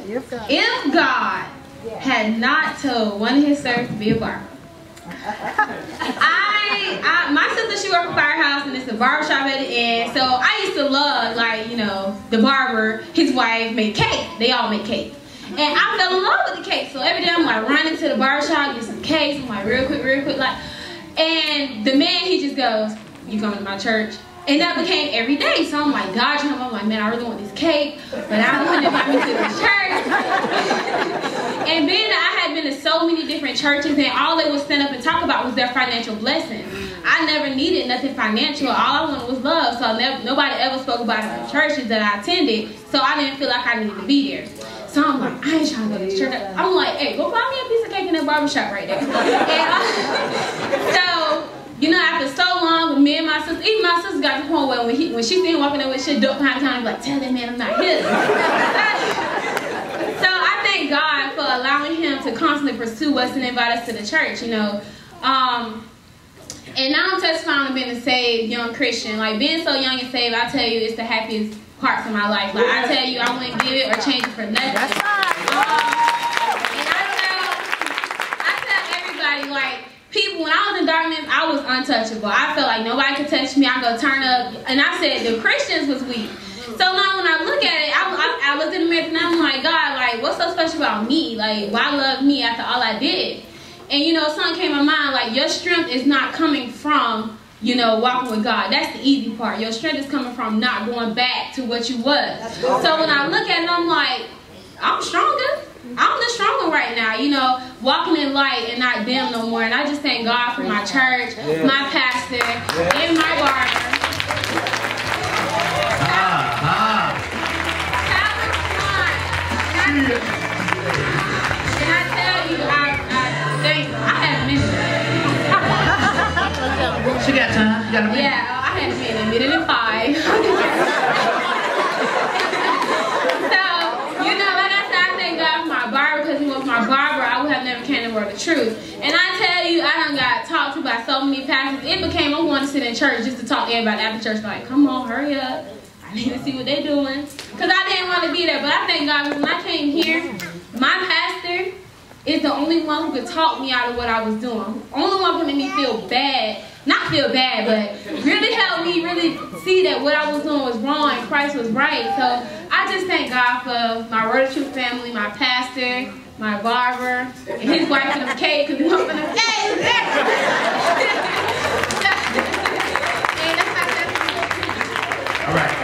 If God had not told one of his servants to be a barber, my sister, she worked for Firehouse, and it's a barbershop at the end. So I used to love, like, you know, the barber, his wife made cake. They all make cake. And I fell in love with the cake. So every day I'm like running to the barbershop, get some cakes. I'm like, real quick, like. And the man, he just goes, "You coming to my church?" And that became every day. So I'm like dodging him. I'm like, man, I really want this cake, but I don't want to invite me to the church. And then I had been to so many different churches, and all they would stand up and talk about was their financial blessings. I never needed nothing financial. All I wanted was love. So nobody ever spoke about it in the churches that I attended. So I didn't feel like I needed to be there. So I'm like, I ain't trying to go to this church. I'm like, hey, go buy me a piece of cake in that barbershop right there. And so, you know, after so long, me and my sister, even my sister got to the point where when she seen him walking there with shit, duck behind time, like, tell that man I'm not his. So I thank God for allowing him to constantly pursue us and invite us to the church, you know. And now I'm testifying of being a saved young Christian. Like, being so young and saved, I tell you, it's the happiest parts of my life. Like, I tell you, I wouldn't give it or change it for nothing. That's right. And I tell everybody, like, people, when I was in darkness, I was untouchable. I felt like nobody could touch me. I go turn up. And I said the Christians was weak. So now when I look at it, I looked in the mirror and I'm like, God, like, what's so special about me? Like, why love me after all I did? And, you know, something came to my mind, like, your strength is not coming from, you know, walking with God. That's the easy part. Your strength is coming from not going back to what you was. So when I look at it, I'm like, I'm stronger. I'm the stronger right now, you know, walking in light and not dim no more. And I just thank God for my church, my pastor, and my barber. And I tell you, I had a minute. She got time. You got a minute? Yeah, I had a minute and 5. So, you know, like I said, I thank God for my barber, because he was my barber. I would have never came to word the truth. And I tell you, I done got talked to by so many pastors. It became, I wanted to sit in church just to talk to everybody after church, like, come on, hurry up. I need to see what they're doing. Because I didn't want to be there. But I thank God, when I came here, my pastor is the only one who could talk me out of what I was doing. Only one who made me feel bad. Not feel bad, but really helped me really see that what I was doing was wrong and Christ was right. So I just thank God for my Word of Truth family, my pastor, my barber, and his wife for them cake, because he went for them cake. All right.